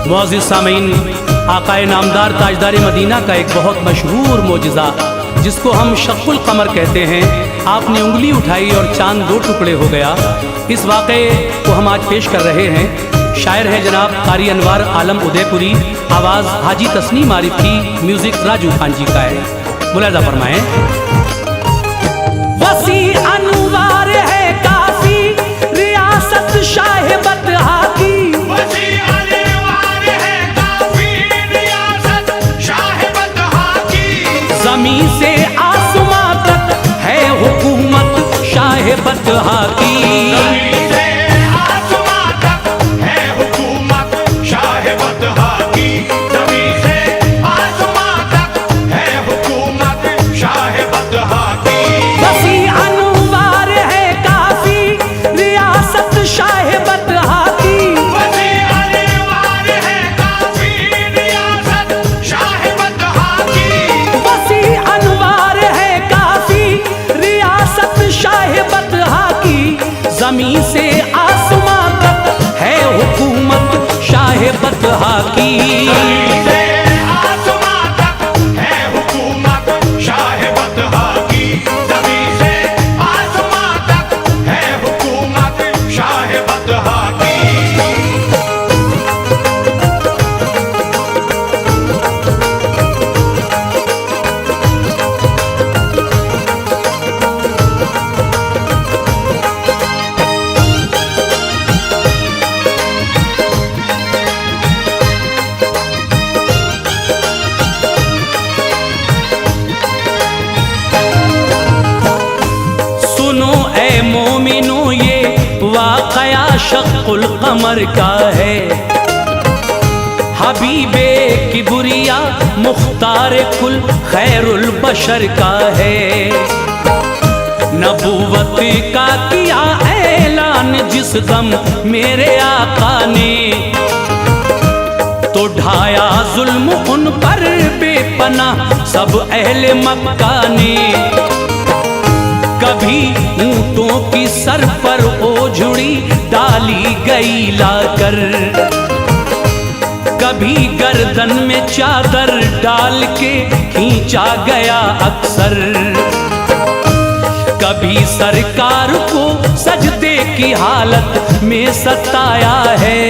मुअज़्ज़िज़ सामीन, आकाए नामदार ताजदार मदीना का एक बहुत मशहूर मोजिज़ा जिसको हम शक्कुल कमर कहते हैं, आपने उंगली उठाई और चांद दो टुकड़े हो गया। इस वाक़े को हम आज पेश कर रहे हैं। शायर हैं जनाब कारी अनवार आलम उदयपुरी, आवाज़ हाजी तस्नीम आरिफ की, म्यूज़िक राजू खान जी का है। मुलाज़ा फरमाएं। वसी अनवार है काफी रियासत शाह बतहा की, ज़मीं से आसमां तक है हुकूमत शाह बतहा की। ज़मीं से आसमां तक है हुकूमत शाह बतहा की। ज़मीं से आसमां तक है हुकूमत शाह बतहा की। ज़मीं से आसमां तक है हुकूमत शाह बतहा की। मोमिनो ये वाक़या शक्कुल कमर का है, हबीबे किबरिया मुख्तार कुल खैरुल बशर का है। नबूवत का किया ऐलान जिस दम मेरे आका ने, तो ढाया जुल्म उन पर बेपनाह सब अहले मक्का ने। कभी ऊंटों की सर पर ओझड़ी डाली गई लाकर, कभी गर्दन में चादर डाल के खींचा गया अक्सर। कभी सरकार को सजदे की हालत में सताया है,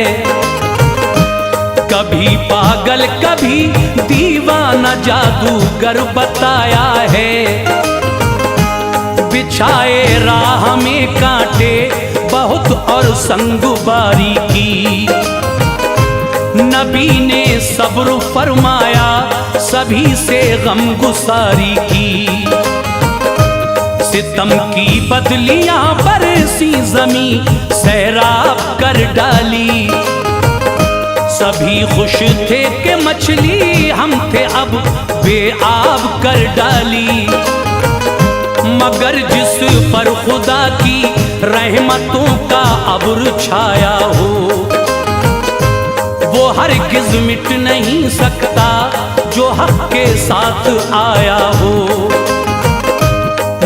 कभी पागल कभी दीवाना जादूगर बताया है। बिछाए राह में कांटे बहुत और संगबारी की, नबी ने सब्र फरमाया सभी से गमगुसारी की। सितम की बदलियां बरसी ज़मीं सैराब कर डाली, सभी खुश थे कि मछली हम थे अब बेआब कर डाली। मगर जिस पर खुदा की रहमतों का अब्र छाया हो, वो हरगिज़ मिट नहीं सकता जो हक़ के साथ आया हो।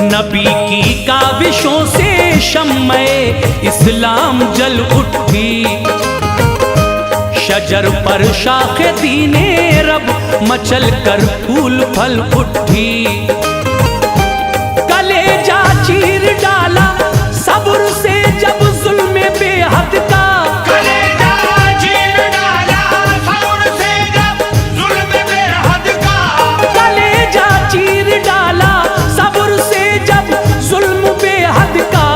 नबी की काविशों से शम्मे इस्लाम जल उठी, शजर पर शाखे दीने रब मचल कर फूल फल उठी। चीर डाला सब्र से जब जुल्म बेहद का, कलेजा चीर डाला सब्र से जब जुल्म बेहद का। कलेजा चीर डाला सब्र से जब जुल्म बेहद का,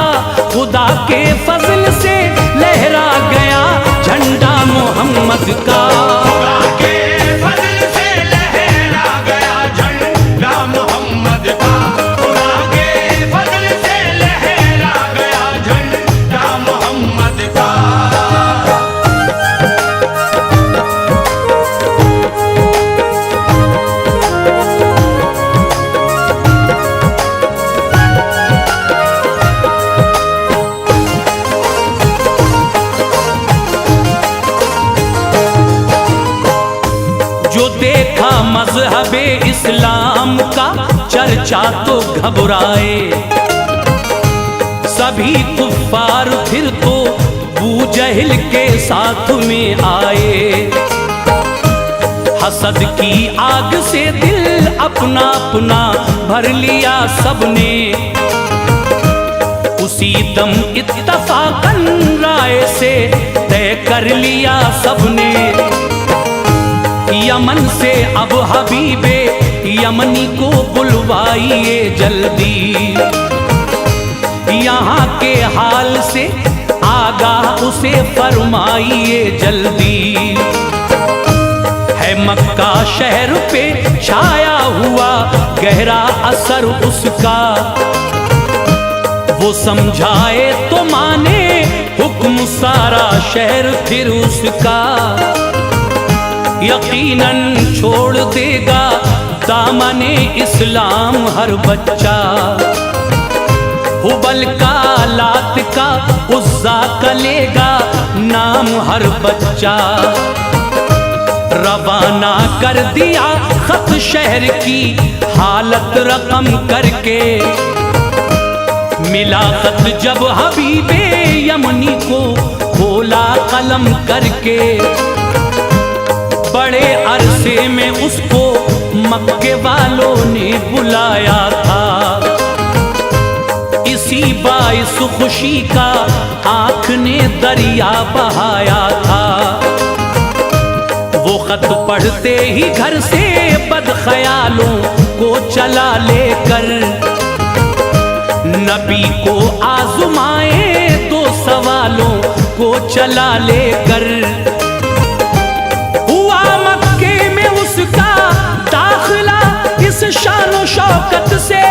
खुदा के फजल से लहरा गया झंडा मोहम्मद का। खुदा के फजल से लहरा गया झंडा मोहम्मद का। जो देखा मज़हबे इस्लाम का चर्चा तो घबराए, सभी कुफ्फार फिर तो बू जहल के साथ में आए। हसद की आग से दिल अपना अपना भर लिया सबने, उसी दम इत्तफाकन राय से तय कर लिया सबने। यमन से अब हबीबे यमनी को बुलवाइए जल्दी, यहाँ के हाल से आगाह उसे फरमाइए जल्दी। है मक्का शहर पे छाया हुआ गहरा असर उसका, वो समझाए तो माने हुक्म सारा शहर फिर उसका। यकीनन छोड़ देगा दामने इस्लाम हर बच्चा, हुबल का लात का उज़्ज़ा का लेगा नाम हर बच्चा। रवाना कर दिया खत शहर की हालत रकम करके, मिला खत जब हबीबे यमनी को खोला कलम करके। बड़े अरसे में उसको मक्के वालों ने बुलाया था, इसी बाइस खुशी का आँख ने दरिया बहाया था। वो खत पढ़ते ही घर से बदख्यालों को चला लेकर, नबी को आज़माए दो सवालों को चला लेकर। हुआ मक्के में उसका दाखिला इस शान शौकत से,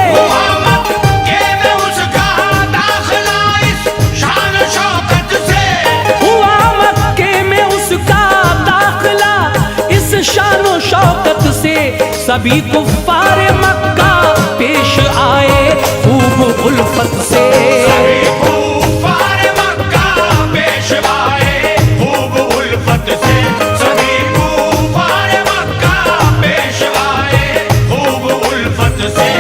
शौकत से सभी कुफ्फार मक्का पेश आए खूब उल्फत से। सभी कुफ्फार मक्का पेश आए खूब उल्फत से, सभी कुफ्फार मक्का पेश आए खूब उल्फत से।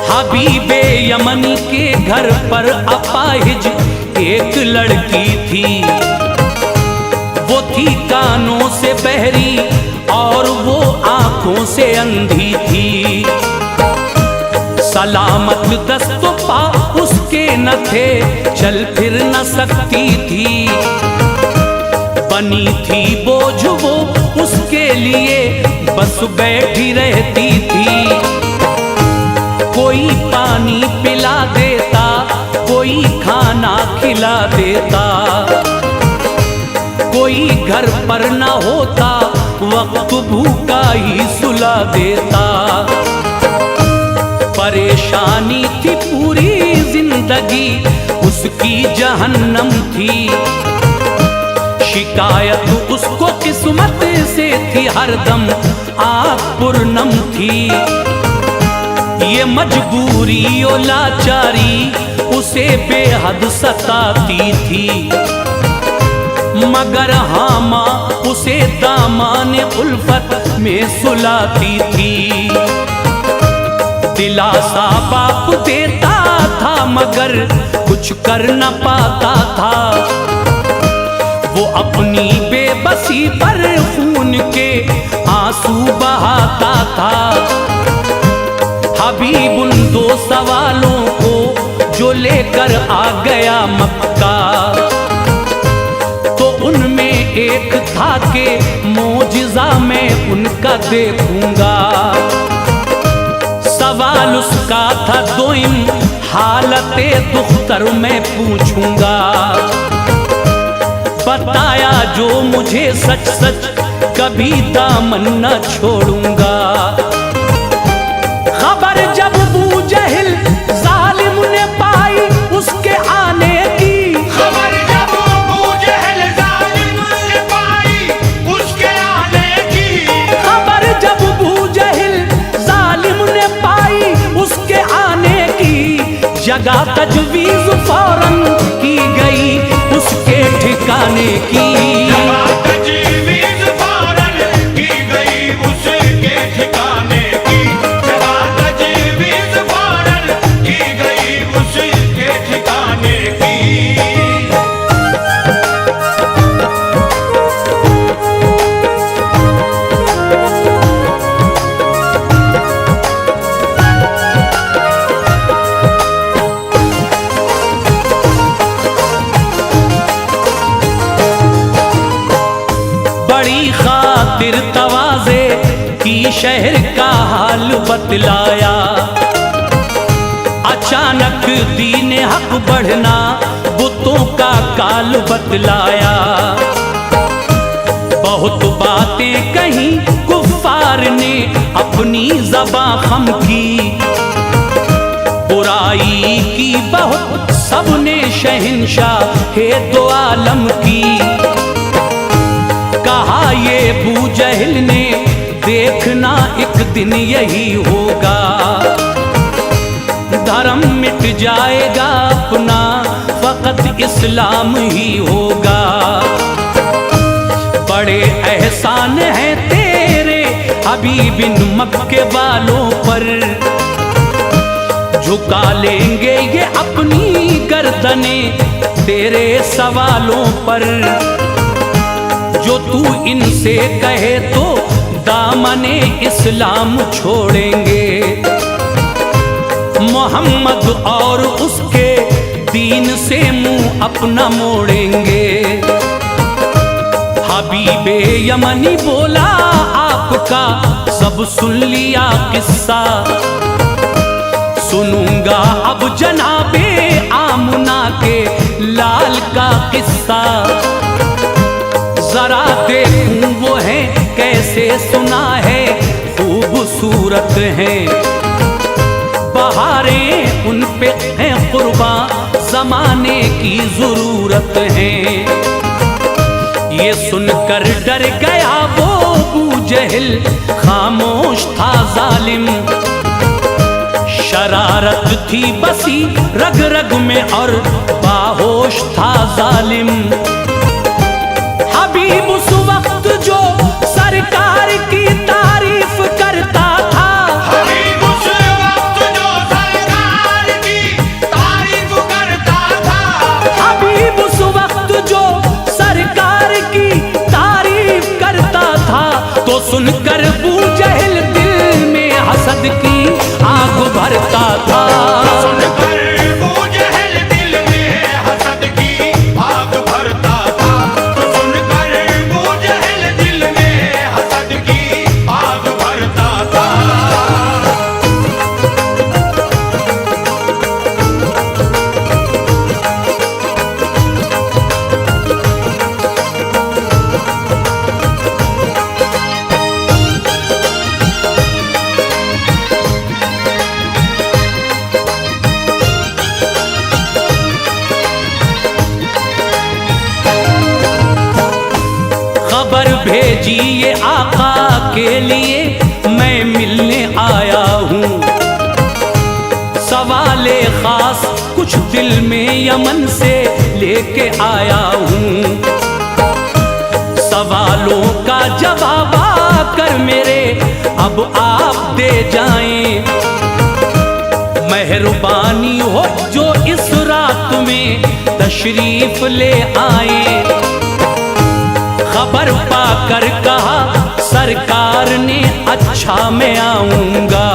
हबीबे यमनी के घर पर अपाहिज एक लड़की थी, वो थी कानों से बहरी और वो आंखों से अंधी थी। सलामत दस्त पा उसके न थे, चल फिर न सकती थी। बनी थी बोझ वो उसके लिए बस बैठी रहती थी। कोई पानी पिला देता, कोई खाना खिला देता, कोई घर पर न होता वक्त भूखा ही सुला देता। परेशानी थी पूरी जिंदगी उसकी जहन्नम थी, शिकायत उसको किस्मत से थी हरदम आँख पुरनम थी। ये मजबूरी और लाचारी उसे बेहद सताती थी, मगर हाँ माँ उसे दामन उल्फत में सुलाती थी। दिलासा बाप देता था मगर कुछ कर न पाता था, वो अपनी बेबसी पर खून के आंसू बहाता था। हबीब उन दो सवालों को जो लेकर आ गया मक्का, तो उनमें एक था कि मोजिज़ा मैं उनका देखूंगा। सवाल उसका था दोइम हालते दुख्तर मैं पूछूंगा। बताया जो मुझे सच सच कभी दामन न छोड़ूंगा। खबर जब अबू जहल जालिम ने पाई उसके आने की, खबर जब अबू जहल जालिम ने पाई उसके आने की, खबर जब अबू जहल जालिम ने पाई उसके आने की। जगह तजवीज फौरन की गई उसके ठिकाने की। जगह तजवीज़ फौरन की गई उसके ठिकाने की। जगह तजवीज़ फौरन की गई उसके ठिकाने की। बड़ी खातिर तवाज़े की शहर का हाल बतलाया। अचानक दीन हक बढ़ना बुतों का काल बतलाया। बहुत बातें कहीं कुफ्फार ने अपनी ज़बां खम की। बुराई की बहुत सबने शहंशाह दो आलम की। कहा ये अबू जहल ने देखना एक दिन यही होगा। धर्म मिट जाएगा अपना फकत इस्लाम ही होगा। बड़े एहसान हैं तेरे हबीब बिन मक्के वालों पर। झुका लेंगे ये अपनी गर्दने तेरे सवालों पर। जो तू इनसे कहे तो दामने इस्लाम छोड़ेंगे। मोहम्मद और उसके दीन से मुंह अपना मोड़ेंगे। हबीबे यमनी बोला आपका सब सुन लिया किस्सा। सुनूंगा अब जनाबे आमना के लाल का किस्सा। जरा देखूं वो है कैसे सुना है खूबसूरत है। बहारें उन पे हैं कुर्बा जमाने की जरूरत है। ये सुनकर डर गया वो अबू जहल खामोश था जालिम। शरारत थी बसी रग रग में और बाहोश था जालिम। हबीब उस वक्त जो सरकार की तारीफ करता था। हबीब उस वक्त जो सरकार की तारीफ करता था। हबीब उस वक्त जो सरकार की तारीफ करता था। तो सुनकर अबू जहल दिल में हसद की आग भरता था। सुनकर अबू जहल दिल में हसद की आग भरता था। सुनकर अबू जहल दिल में हसद की आग भरता था। खबर भेजी ये आका के लिए मैं मिलने आया हूँ। सवाले खास कुछ दिल में यमन से लेके आया हूँ। सवालों का जवाब आकर मेरे अब आप दे जाएं। मेहरबानी हो जो इस रात में तशरीफ ले आए। खबर पाकर कहा सरकार ने अच्छा मैं आऊंगा।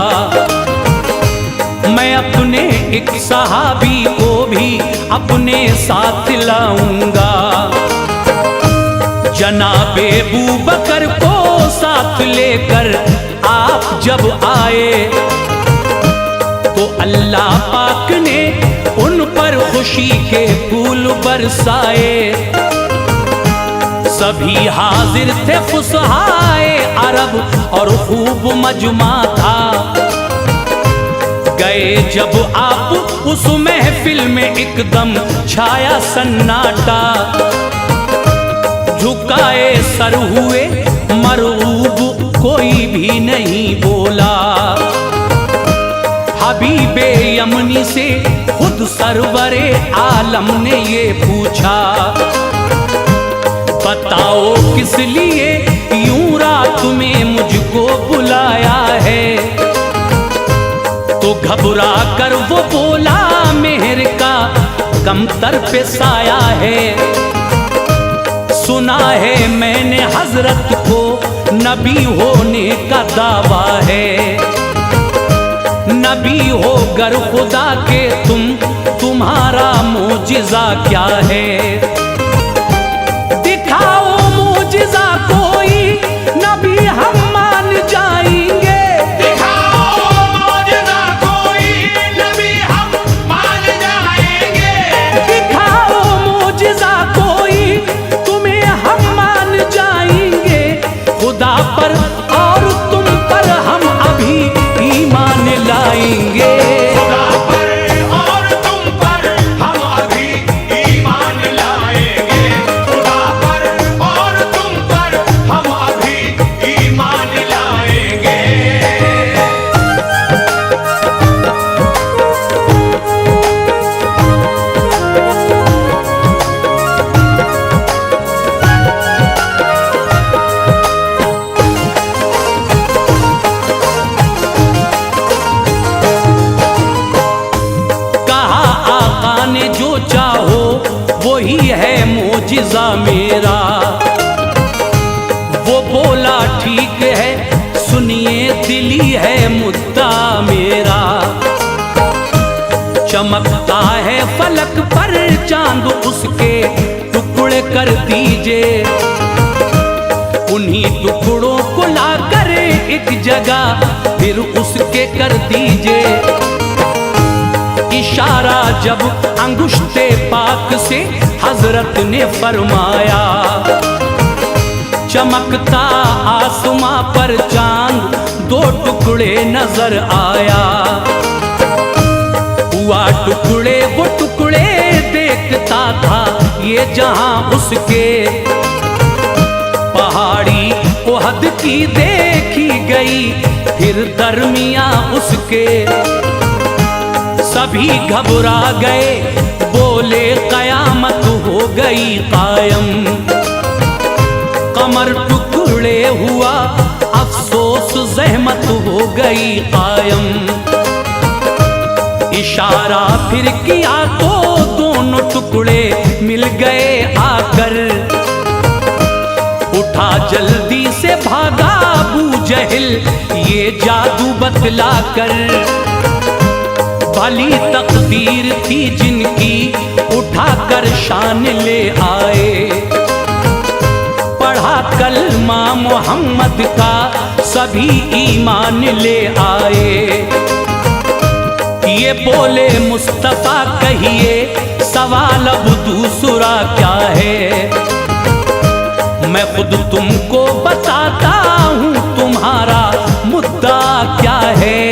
मैं अपने एक सहाबी को भी अपने साथ लाऊंगा। जनाबे अबू बकर को साथ लेकर आप जब आए तो अल्लाह पाक ने उन पर खुशी के फूल बरसाए। सभी हाजिर थे फुसहाए अरब और खूब मजमा था। गए जब आप उस महफिल में एकदम छाया सन्नाटा। झुकाए सर हुए मरऊब कोई भी नहीं बोला। हबीबे यमनी से खुद सरवरे आलम ने ये पूछा, बताओ किस लिए यूं रात में मुझको बुलाया है। तो घबरा कर वो बोला, मेहर का कमतर पे साया है। सुना है मैंने हजरत को नबी होने का दावा है। नबी हो गर खुदा के तुम्हारा मोजिज़ा क्या है। दिखाओ मोजिज़ा कोई, नबी हम मान जाएंगे। दिखाओ मोजिज़ा कोई, नबी हम मान जाएंगे। दिखाओ मोजिज़ा कोई, तुम्हें हम मान जाएंगे। खुदा पर और तुम पर हम अभी ईमान लाएंगे। खुदा पर और तुम पर हम अभी ईमान लाएंगे। खुदा पर और तुम पर हम अभी ईमान लाएंगे। कहा आका ने जो चाहो वही है मोजिज़ा मेरा। वो बोला ठीक है, सुनिए दिली है मुद्दा मेरा। चमकता है फलक पर चांद, उसके टुकड़े कर दीजिए। उन्हीं टुकड़ों को लाकर एक जगह फिर उसके कर दीजिए। इशारा जब अंगुष्ठे पाक से हजरत ने फरमाया, चमकता आसमां पर चांद दो टुकड़े नजर आया। हुआ टुकड़े वो टुकड़े देखता था ये जहां उसके। पहाड़ी ओहद की देखी गई फिर दरमिया उसके। सभी घबरा गए, बोले कयामत हो गई कायम। कमर टुकड़े हुआ, अफसोस जहमत हो गई कायम। इशारा फिर किया तो दोनों टुकड़े मिल गए आकर। उठा जल्दी से भागा अबू जहल ये जादू बतला कर। भली तकदीर थी जिनकी उठाकर शान ले आए। पढ़ा कलमा मोहम्मद का सभी ईमान ले आए। ये बोले मुस्तफा कहिए सवाल अब दूसरा क्या है। मैं खुद तुमको बताता हूँ तुम्हारा मुद्दा क्या है।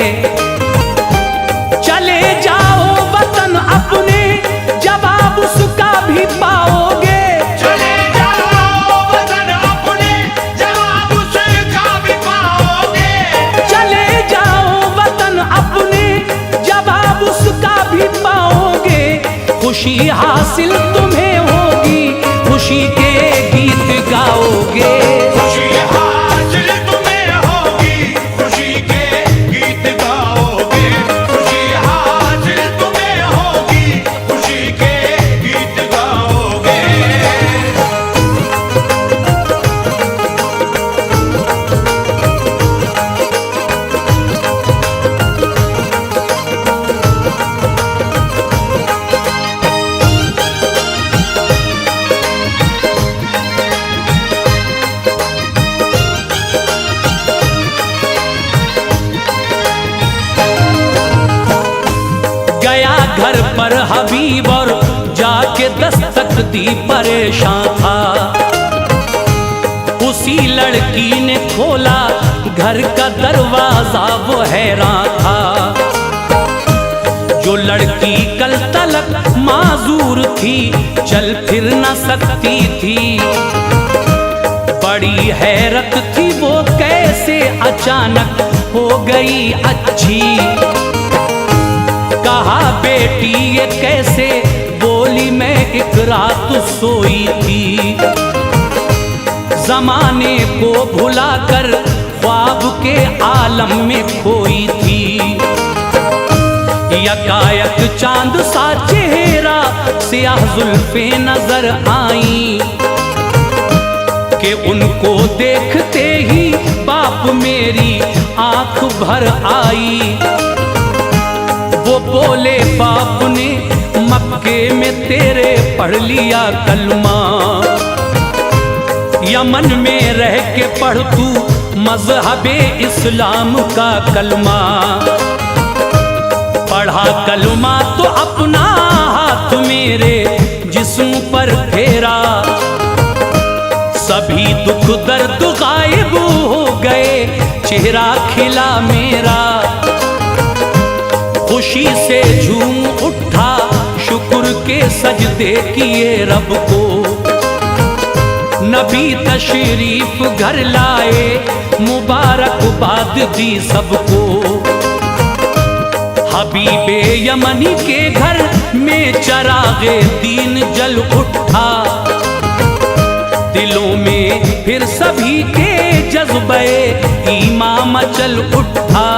चले जाओ वतन अपने, जवाब उसका भी पाओगे। चले जाओ वतन अपने, जवाब उसका भी पाओगे। चले जाओ वतन अपने, जवाब उसका भी पाओगे। खुशी हासिल तुम्हें होगी, खुशी के गीत गाओगे। खुशी हासिल तुम्हें होगी, खुशी के गीत गाओगे। खुशी हासिल तुम्हें होगी, खुशी के गीत गाओगे। गया घर पर हबीब और जाके दस्तक दी, परेशान था। उसी लड़की ने खोला घर का दरवाजा, वो हैरान था। जो लड़की कल तलक माजूर थी, चल फिर न सकती थी। बड़ी हैरत थी वो कैसे अचानक हो गई अच्छी। बेटी ये कैसे बोली, मैं एक रात सोई थी। जमाने को भुलाकर ख्वाब के आलम में खोई थी। यकायक चांद सा चेहरा, सियाह जुल्फे नजर आई कि उनको देखते ही बाप मेरी आंख भर आई। वो बोले बाप ने मक्के में तेरे पढ़ लिया कलमा, यमन में रह के पढ़ तू मजहबे इस्लाम का कलमा। पढ़ा कलमा तो अपना हाथ मेरे जिस्म पर फेरा, सभी दुख दर्द गायब हो गए, चेहरा खिला मेरा। खुशी से झूम उठा, शुक्र के सजदे किए रब को। नबी तशरीफ घर लाए, मुबारकबाद दी सबको। हबीबे यमनी के घर में चरागे दीन जल उठा, दिलों में फिर सभी के जज्बे ईमान मचल उठा।